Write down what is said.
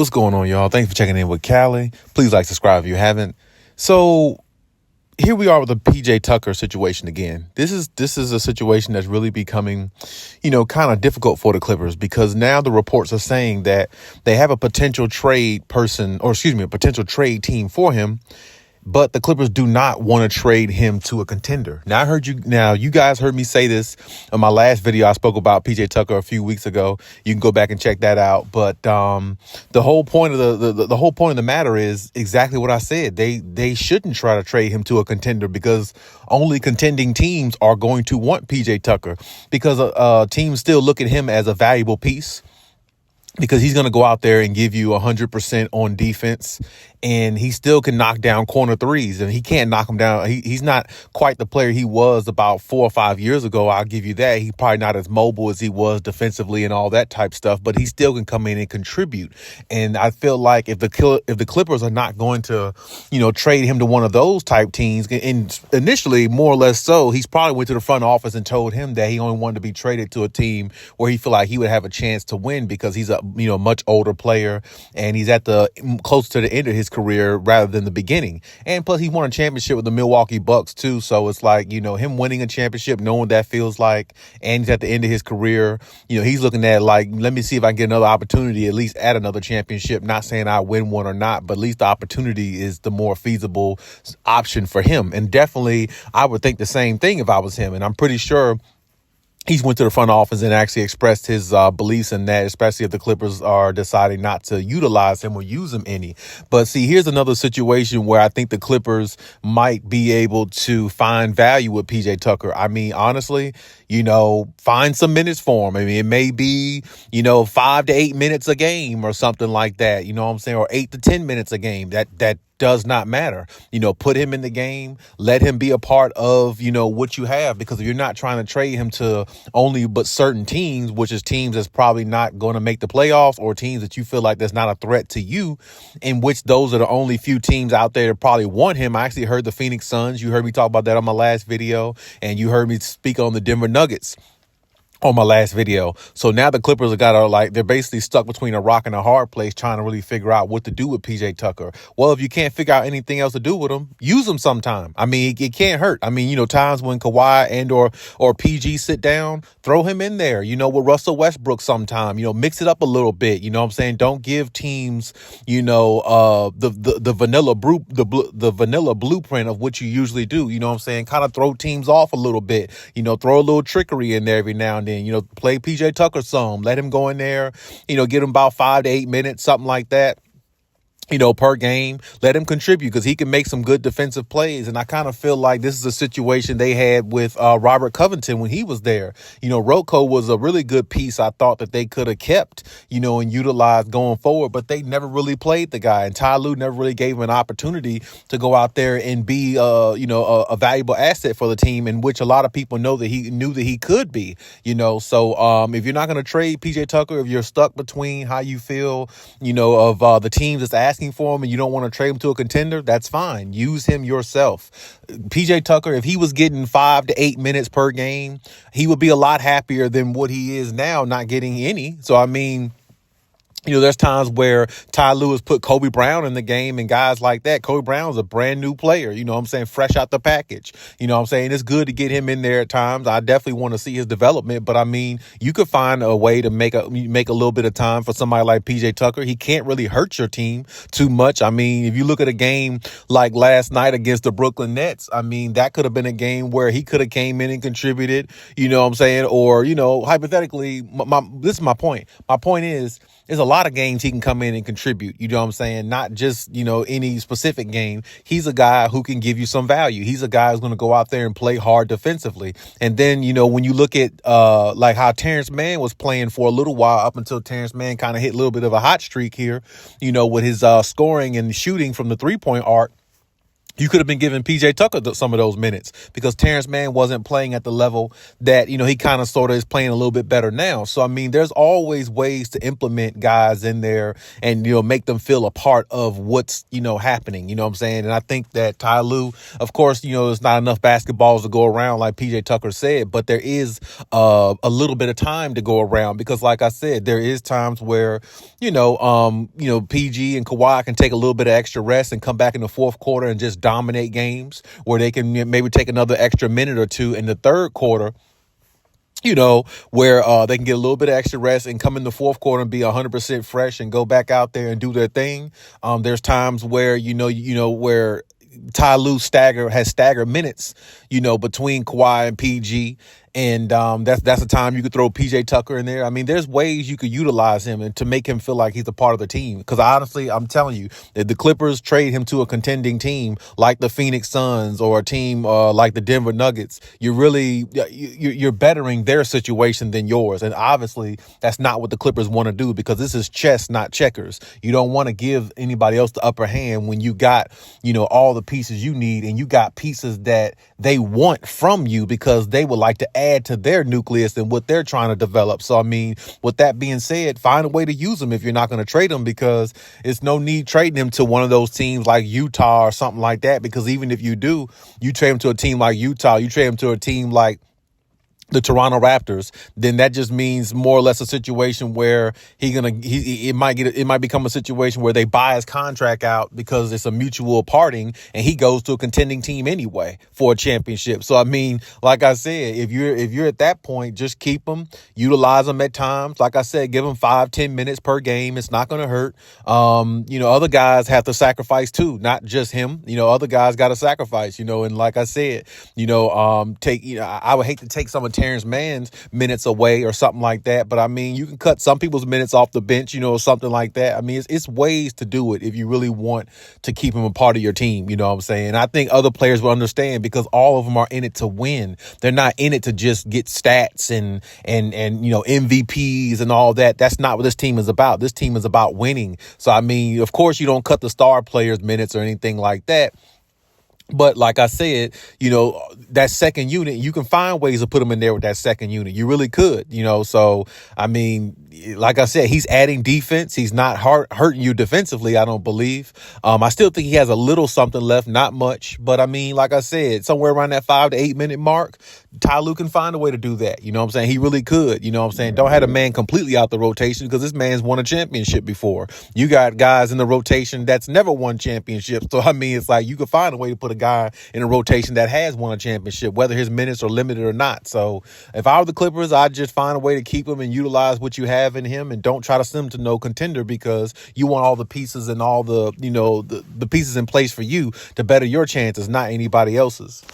What's going on, y'all? Thanks for checking in with Callie. Please like, subscribe if you haven't. So here we are with the PJ Tucker situation again. This is a situation that's really becoming, kind of difficult for the Clippers because now the reports are saying that they have a potential trade a potential trade team for him. But the Clippers do not want to trade him to a contender. Now, you guys heard me say this in my last video. I spoke about PJ Tucker a few weeks ago. You can go back and check that out. But the whole point of the whole point of the matter is exactly what I said. They shouldn't try to trade him to a contender because only contending teams are going to want PJ Tucker because teams still look at him as a valuable piece. Because he's going to go out there and give you 100% on defense, and he still can knock down corner threes, and he can't knock them down. He's not quite the player he was about 4 or 5 years ago. I'll give you that. He's probably not as mobile as he was defensively and all that type stuff, but he still can come in and contribute. And I feel like if the Clippers are not going to, trade him to one of those type teams, and initially more or less so, he's probably went to the front office and told him that he only wanted to be traded to a team where he feel like he would have a chance to win because he's a much older player and he's at the close to the end of his career rather than the beginning. And plus he won a championship with the Milwaukee Bucks too. So it's like, him winning a championship, knowing that feels like, and he's at the end of his career, he's looking at like, let me see if I can get another opportunity, at least at another championship. Not saying I win one or not, but at least the opportunity is the more feasible option for him. And definitely I would think the same thing if I was him. And I'm pretty sure he's went to the front office and actually expressed his beliefs in that, especially if the Clippers are deciding not to utilize him or use him any. But see, here's another situation where I think the Clippers might be able to find value with PJ Tucker. I mean, honestly, find some minutes for him. I mean, it may be, 5 to 8 minutes a game or something like that. You know what I'm saying? Or 8 to 10 minutes a game. That does not matter. Put him in the game, let him be a part of, what you have, because if you're not trying to trade him to only but certain teams, which is teams that's probably not going to make the playoffs or teams that you feel like that's not a threat to you, in which those are the only few teams out there that probably want him. I actually heard the Phoenix Suns. You heard me talk about that on my last video, and you heard me speak on the Denver Nuggets on my last video. So now the Clippers they're basically stuck between a rock and a hard place trying to really figure out what to do with PJ Tucker. Well, if you can't figure out anything else to do with him, use him sometime. I mean, it can't hurt. I mean, times when Kawhi and or PG sit down, throw him in there, with Russell Westbrook sometime, mix it up a little bit. You know what I'm saying? Don't give teams, the vanilla blueprint of what you usually do. You know what I'm saying? Kind of throw teams off a little bit, throw a little trickery in there every now and then. Play PJ Tucker some, let him go in there, get him about 5 to 8 minutes, something like that. Per game, let him contribute because he can make some good defensive plays. And I kind of feel like this is a situation they had with Robert Covington when he was there. Rocco was a really good piece I thought that they could have kept, and utilized going forward, but they never really played the guy. And Ty Lue never really gave him an opportunity to go out there and be, a valuable asset for the team, in which a lot of people knew that he could be, So if you're not going to trade PJ Tucker, if you're stuck between how you feel, of the teams that's asking for him and you don't want to trade him to a contender, that's fine. Use him yourself. PJ Tucker, if he was getting 5 to 8 minutes per game, he would be a lot happier than what he is now, not getting any. So, I mean, there's times where Ty Lue has put Kobe Brown in the game and guys like that. Kobe Brown's a brand new player, fresh out the package. It's good to get him in there at times. I definitely want to see his development, but I mean, you could find a way to make a little bit of time for somebody like PJ Tucker. He can't really hurt your team too much. I mean, if you look at a game like last night against the Brooklyn Nets, I mean, that could have been a game where he could have came in and contributed, or, hypothetically, this is my point. My point is, there's a lot of games he can come in and contribute. You know what I'm saying? Not just, any specific game. He's a guy who can give you some value. He's a guy who's going to go out there and play hard defensively. And then, when you look at like how Terrence Mann was playing for a little while up until Terrence Mann kind of hit a little bit of a hot streak here, with his scoring and shooting from the 3-point arc. You could have been giving PJ Tucker some of those minutes because Terrence Mann wasn't playing at the level that, he kind of sort of is playing a little bit better now. So, I mean, there's always ways to implement guys in there and, make them feel a part of what's, happening. You know what I'm saying? And I think that Ty Lue, of course, there's not enough basketballs to go around like PJ Tucker said, but there is a little bit of time to go around because, like I said, there is times where, PG and Kawhi can take a little bit of extra rest and come back in the fourth quarter and just dominate games where they can maybe take another extra minute or two in the third quarter, where they can get a little bit of extra rest and come in the fourth quarter and be 100% fresh and go back out there and do their thing. There's times where, where Ty Lue has staggered minutes, between Kawhi and PG. And that's a time you could throw PJ Tucker in there. I mean, there's ways you could utilize him and to make him feel like he's a part of the team. Because honestly, I'm telling you, if the Clippers trade him to a contending team like the Phoenix Suns or a team like the Denver Nuggets, you're bettering their situation than yours. And obviously, that's not what the Clippers want to do because this is chess, not checkers. You don't want to give anybody else the upper hand when you got, all the pieces you need and you got pieces that they want from you because they would like to add to their nucleus and what they're trying to develop. So, I mean, with that being said, find a way to use them if you're not going to trade them because it's no need trading them to one of those teams like Utah or something like that. Because even if you do, you trade them to a team like Utah, you trade them to a team like the Toronto Raptors, then that just means more or less a situation where it might become a situation where they buy his contract out because it's a mutual parting and he goes to a contending team anyway for a championship. So, I mean, like I said, if you're at that point, just keep them, utilize them at times. Like I said, give them 5-10 minutes per game. It's not going to hurt. Other guys have to sacrifice too, not just him. Other guys got to sacrifice, and like I said, I would hate to take some of Terrence Mann's minutes away or something like that. But I mean, you can cut some people's minutes off the bench, or something like that. I mean, it's ways to do it if you really want to keep him a part of your team. You know what I'm saying? I think other players will understand because all of them are in it to win. They're not in it to just get stats and MVPs and all that. That's not what this team is about. This team is about winning. So, I mean, of course, you don't cut the star players' minutes or anything like that. But like I said, that second unit, you can find ways to put them in there with that second unit. You really could, So, I mean, like I said, he's adding defense. He's not hurting you defensively, I don't believe. I still think he has a little something left, not much. But, I mean, like I said, somewhere around that 5 to 8 minute mark, Ty Lue can find a way to do that. You know what I'm saying? He really could. You know what I'm saying? Don't have a man completely out the rotation because this man's won a championship before. You got guys in the rotation that's never won championships. So, I mean, it's like you could find a way to put a guy in a rotation that has won a championship, whether his minutes are limited or not. So if I were the Clippers, I'd just find a way to keep him and utilize what you have in him and don't try to send him to no contender because you want all the pieces and all the, the pieces in place for you to better your chances, not anybody else's.